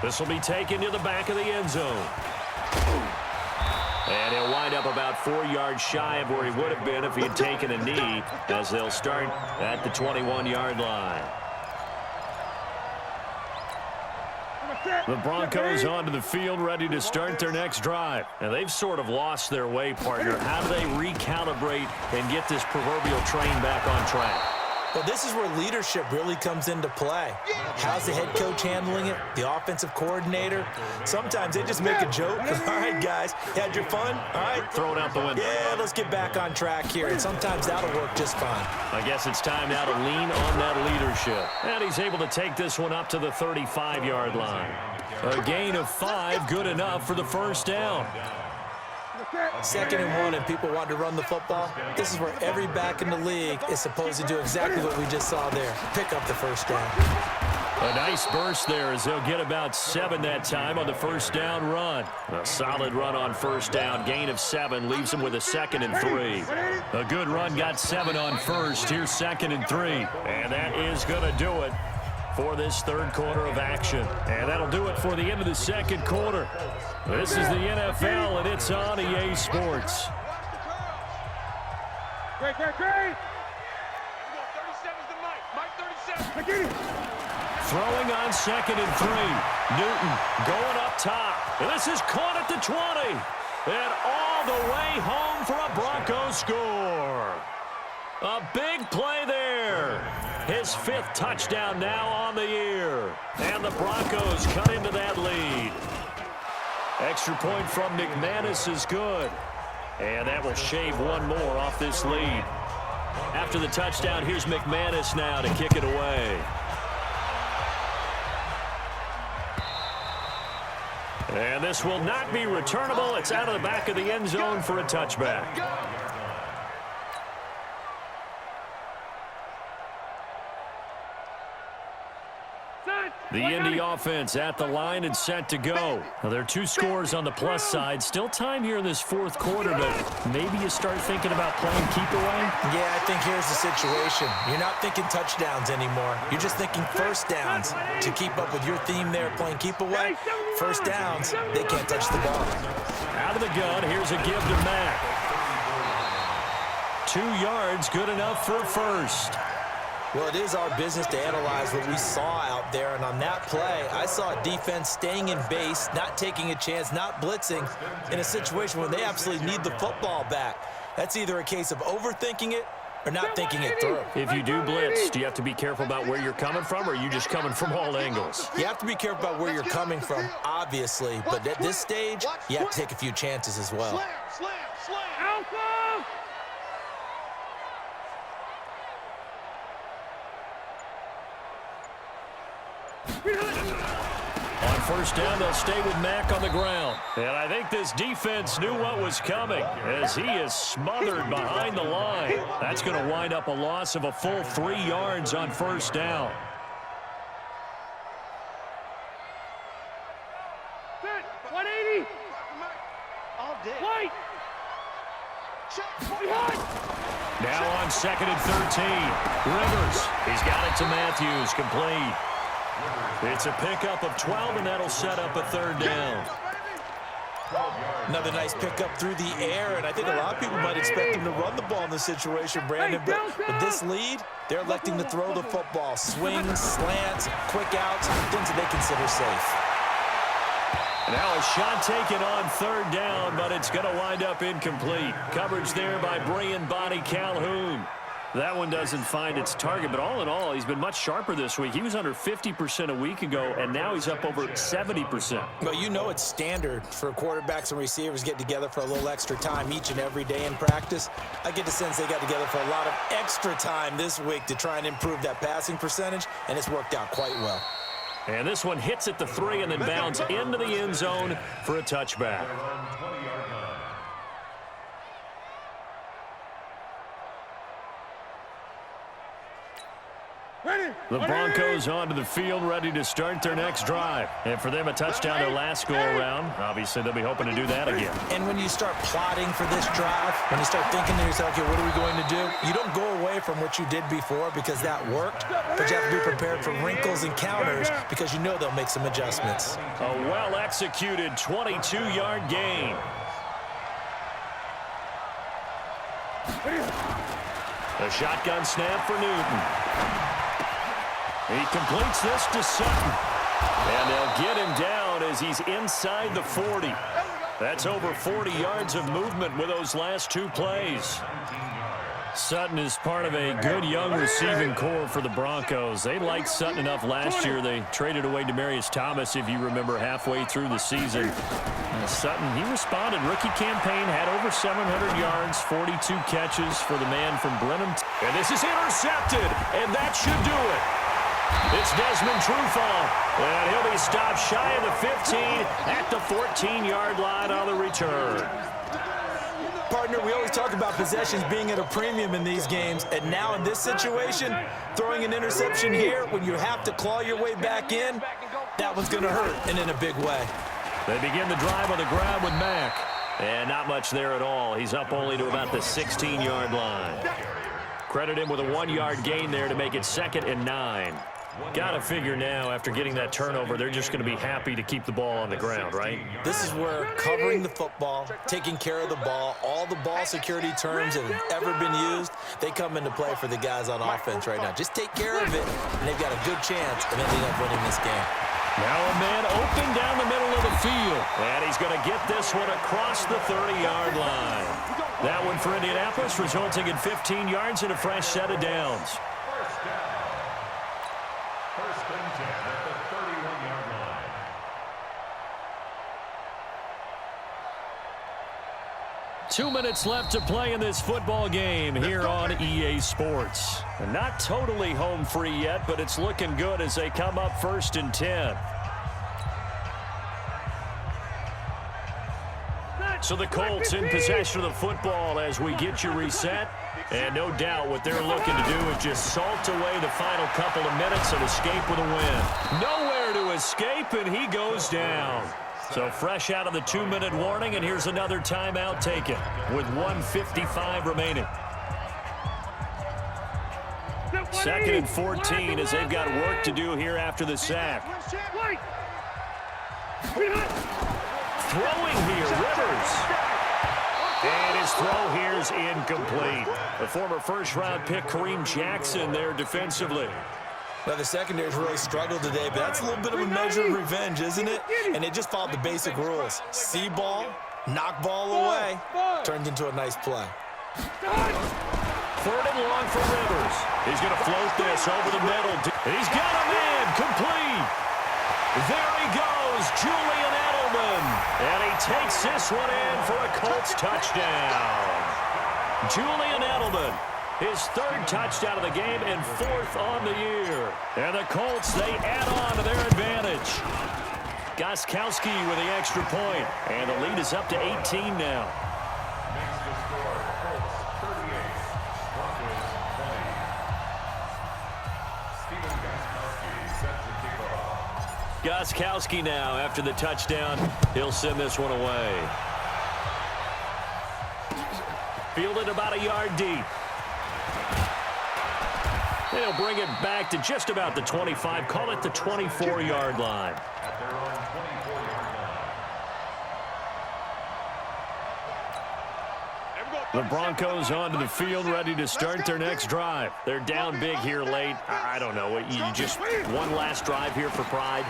This will be taken to the back of the end zone. And he'll wind up about 4 yards shy of where he would have been if he had taken a knee, as they'll start at the 21-yard line. The Broncos onto the field, ready to start their next drive. And they've sort of lost their way, partner. How do they recalibrate and get this proverbial train back on track? Well, this is where leadership really comes into play. How's the head coach handling it? The offensive coordinator? Sometimes they just make a joke. All right, guys, had your fun? All right. Throw it out the window. Yeah, let's get back on track here. And sometimes that'll work just fine. I guess it's time now to lean on that leadership. And he's able to take this one up to the 35-yard line. A gain of 5, good enough for the first down. 2nd and 1, and people want to run the football. This is where every back in the league is supposed to do exactly what we just saw there. Pick up the first down. A nice burst there as they'll get about 7 that time on the first down run. A solid run on first down. Gain of 7 leaves them with a 2nd and 3. A good run got 7 on first. Here's 2nd and 3. And that is going to do it for this third quarter of action. And that'll do it for the end of the second quarter. This is the NFL, and it's on EA Sports. Great. 37's the Mike 37. Throwing on 2nd and 3. Newton going up top. And this is caught at the 20. And all the way home for a Broncos score. A big play there. His 5th touchdown now on the year. And the Broncos cut into that lead. Extra point from McManus is good. And that will shave one more off this lead. After the touchdown, here's McManus now to kick it away. And this will not be returnable. It's out of the back of the end zone for a touchback. The Indy offense at the line and set to go. Now, there are 2 scores on the plus side. Still time here in this fourth quarter, but maybe you start thinking about playing keep away? Yeah, I think here's the situation. You're not thinking touchdowns anymore. You're just thinking first downs. To keep up with your theme there, playing keep away, first downs, they can't touch the ball. Out of the gun, here's a give to Mack. 2 yards, good enough for a first. Well, it is our business to analyze what we saw out there, and on that play, I saw a defense staying in base, not taking a chance, not blitzing, in a situation where they absolutely need the football back. That's either a case of overthinking it or not thinking it through. If you do blitz, do you have to be careful about where you're coming from, or are you just coming from all angles? You have to be careful about where you're coming from, obviously, but at this stage, you have to take a few chances as well. Slam. Alpha! On first down, they'll stay with Mack on the ground. And I think this defense knew what was coming as he is smothered behind the line. That's going to wind up a loss of a full 3 yards on first down. Set. 180. All day. White. Now on 2nd and 13. Rivers. He's got it to Matthews. Complete. It's a pickup of 12, and that'll set up a third down. Another nice pickup through the air, and I think a lot of people might expect them to run the ball in this situation, Brandon. But with this lead, they're electing to throw the football. Swings, slants, quick outs, things that they consider safe. Now a shot taken on third down, but it's going to wind up incomplete. Coverage there by Brian Bonnie Calhoun. That one doesn't find its target, but all in all, he's been much sharper this week. He was under 50% a week ago, and now he's up over 70%. Well, you know it's standard for quarterbacks and receivers get together for a little extra time each and every day in practice. I get the sense they got together for a lot of extra time this week to try and improve that passing percentage, and it's worked out quite well. And this one hits at the 3 and then bounds into the end zone for a touchback. The Broncos onto the field, ready to start their next drive. And for them, a touchdown their last go-around. Obviously, they'll be hoping to do that again. And when you start plotting for this drive, when you start thinking to yourself, okay, what are we going to do? You don't go away from what you did before because that worked, but you have to be prepared for wrinkles and counters because you know they'll make some adjustments. A well-executed 22-yard gain. A shotgun snap for Newton. He completes this to Sutton. And they'll get him down as he's inside the 40. That's over 40 yards of movement with those last two plays. Sutton is part of a good young receiving core for the Broncos. They liked Sutton enough last year. They traded away Demaryius Thomas, if you remember, halfway through the season. Sutton, he responded. Rookie campaign, had over 700 yards, 42 catches for the man from Brenham. And this is intercepted, and that should do it. It's Desmond Trufant, and he'll be stopped shy of the 15 at the 14-yard line on the return. Partner, we always talk about possessions being at a premium in these games, and now in this situation, throwing an interception here when you have to claw your way back in, that one's going to hurt, and in a big way. They begin the drive on the ground with Mack, and not much there at all. He's up only to about the 16-yard line. Credit him with a 1-yard gain there to make it 2nd and 9. Got to figure now, after getting that turnover, they're just going to be happy to keep the ball on the ground, right? This is where covering the football, taking care of the ball, all the ball security terms that have ever been used, they come into play for the guys on offense right now. Just take care of it, and they've got a good chance of ending up winning this game. Now a man open down the middle of the field, and he's going to get this one across the 30-yard line. That one for Indianapolis, resulting in 15 yards and a fresh set of downs. First and 10 at the 31-yard line. Two minutes left to play in this football game here on EA Sports. And not totally home free yet, but it's looking good as they come up 1st and 10. So the Colts in possession of the football as we get you reset. And no doubt what they're looking to do is just salt away the final couple of minutes and escape with a win. Nowhere to escape, and he goes down. So fresh out of the 2-minute warning, and here's another timeout taken with 1:55 remaining. 2nd and 14 as they've got work to do here after the sack. Throwing here, Rivers. And his throw here is incomplete. The former first-round pick, Kareem Jackson, there defensively. Now, the secondary's really struggled today, but that's a little bit of a measure of revenge, isn't it? And they just followed the basic rules. See ball, knock ball away, turned into a nice play. 3rd and long for Rivers. He's going to float this over the middle. He's got a man complete. There he goes, Julian Edelman. And he takes this one in for a Colts touchdown. Julian Edelman, his 3rd touchdown of the game and 4th on the year. And the Colts, they add on to their advantage. Gostkowski with the extra point. And the lead is up to 18 now. Makes the score Colts 38, Broncos 20. Stephen Gostkowski set to kick off. Gostkowski now, after the touchdown, he'll send this one away. Fielded about a yard deep. They'll bring it back to just about the 25, call it the 24-yard line. At their own 24-yard line. The Broncos onto the field, ready to start their next drive. They're down big here late. I don't know. You just one last drive here for pride.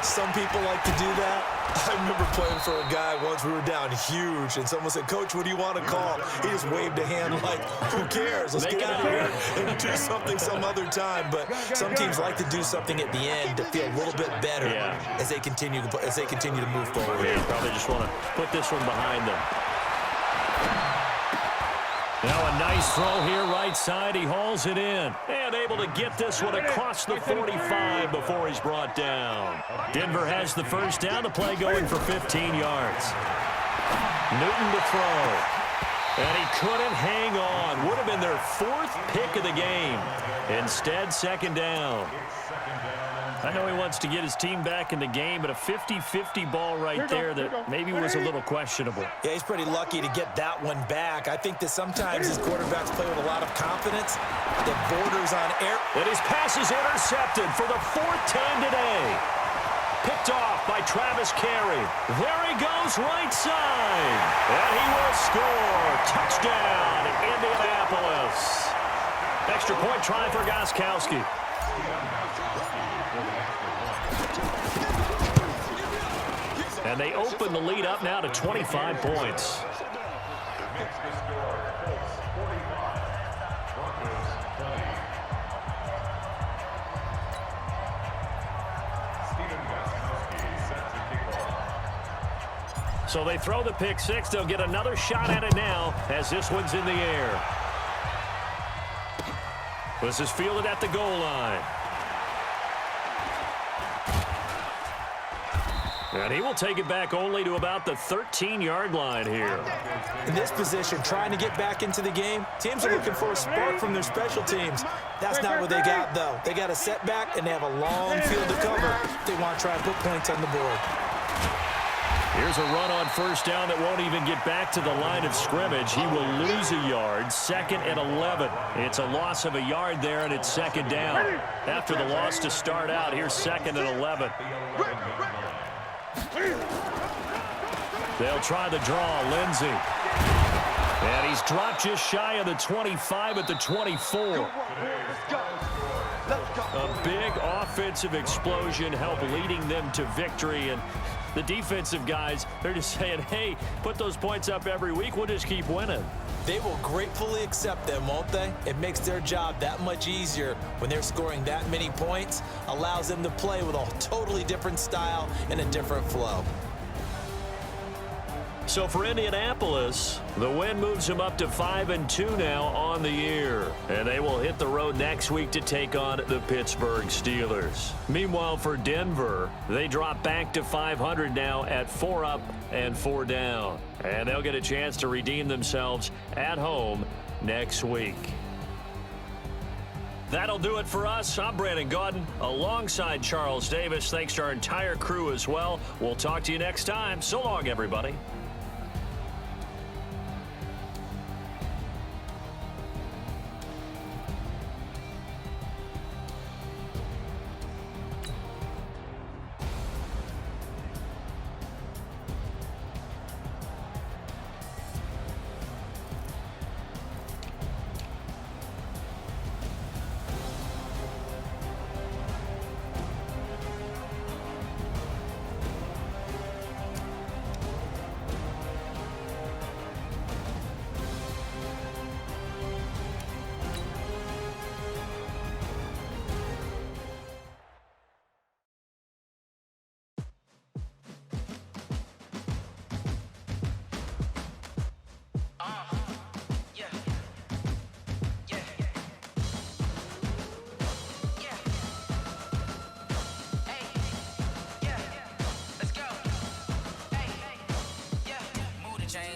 Some people like to do that. I remember playing for a guy once. We were down huge, and someone said, "Coach, what do you want to call?" He just waved a hand like, "Who cares? Let's get out of here and do something some other time." But some teams like to do something at the end to feel a little bit better as they continue to move forward. Yeah, probably just want to put this one behind them. Now a nice throw here right side. He hauls it in. And able to get this one across the 45 before he's brought down. Denver has the first down. The play going for 15 yards. Newton to throw. And he couldn't hang on. Would have been their 4th pick of the game. Instead, 2nd down. I know he wants to get his team back in the game, but a 50-50 ball right there that maybe was a little questionable. Yeah, he's pretty lucky to get that one back. I think that sometimes these quarterbacks play with a lot of confidence that borders on error. And his pass is intercepted for the 4th time today. Picked off by Travis Carey. There he goes right side. And he will score. Touchdown, Indianapolis. Extra point try for Gostkowski. And they open the lead up now to 25 points. So they throw the pick six. They'll get another shot at it now as this one's in the air. This is fielded at the goal line. And he will take it back only to about the 13-yard line here. In this position, trying to get back into the game, teams are looking for a spark from their special teams. That's not what they got, though. They got a setback, and they have a long field to cover. They want to try and put points on the board. Here's a run on 1st down that won't even get back to the line of scrimmage. He will lose a yard, 2nd and 11. It's a loss of a yard there, and it's 2nd down. After the loss to start out, here's 2nd and 11. They'll try the draw, Lindsey. And he's dropped just shy of the 25 at the 24. A big offensive explosion helped leading them to victory. And the defensive guys, they're just saying, hey, put those points up every week. We'll just keep winning. They will gratefully accept them, won't they? It makes their job that much easier when they're scoring that many points. Allows them to play with a totally different style and a different flow. So for Indianapolis, the win moves them up to 5-2 now on the year. And they will hit the road next week to take on the Pittsburgh Steelers. Meanwhile, for Denver, they drop back to 500 now at 4 up and 4 down. And they'll get a chance to redeem themselves at home next week. That'll do it for us. I'm Brandon Gaudin alongside Charles Davis. Thanks to our entire crew as well. We'll talk to you next time. So long, everybody.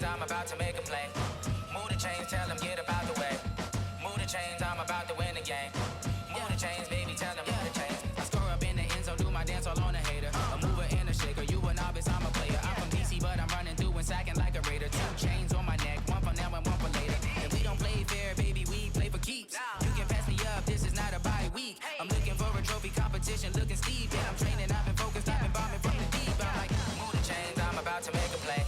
I'm about to make a play. Move the chains, tell them get about the way. Move the chains, I'm about to win the game. Move the chains, baby, tell them move the chains. I score up in the end zone, do my dance all on a hater. A mover and a shaker, you a novice, I'm a player. I'm from DC, but I'm running through and sacking like a raider. 2 chains on my neck, one for now and one for later. And we don't play fair, baby, we play for keeps. You can pass me up, this is not a bye week. I'm looking for a trophy competition, looking steep. And I'm training, I've been focused, I've been bombing from the deep. I'm like, move the chains, I'm about to make a play.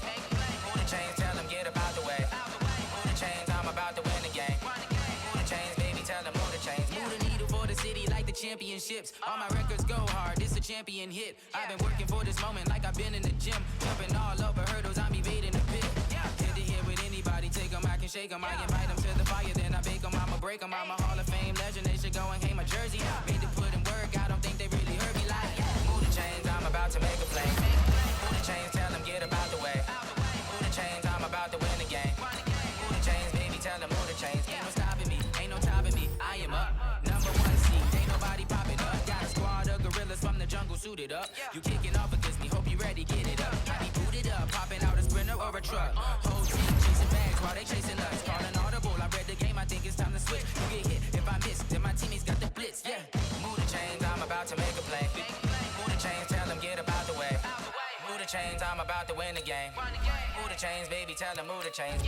Move the chains, tell them get about the way. Move the chains, I'm about to win the game. Move the chains, baby, tell them move the chains. Move the needle for the city like the championships. All my records go hard, this a champion hit. I've been working for this moment like I've been in the gym. Jumping all over hurdles, I'm evading the pit. Head to head with anybody, take them, I can shake them. I invite them to the fire, then I bake them, I'ma break them. I'm a Hall of Fame legend, they should go and hang my jersey. Made to put in work, I don't think they really heard me like. Move the chains, I'm about to make a play. Move the chains, tell them get about the way. Move the chains, I'm about to win the game. Move the chains, baby, tell them move the chains. Ain't no stopping me, ain't no topping me. I am up, number 1 seed, ain't nobody popping up. Got a squad of gorillas from the jungle suited up. You kicking off against me, hope you ready, get it up. I be booted up, popping out a Sprinter or a truck. Whole team chasing bags. while they chasing us. Calling audible, I read the game, I think it's time to switch. You get hit, if I miss, then my teammates got the blitz, yeah. Move the chains, I'm about to make a play. Move the chains, tell them get about the way. Move the chains, I'm about to win the game. Move the chains, baby, tell them move the chains.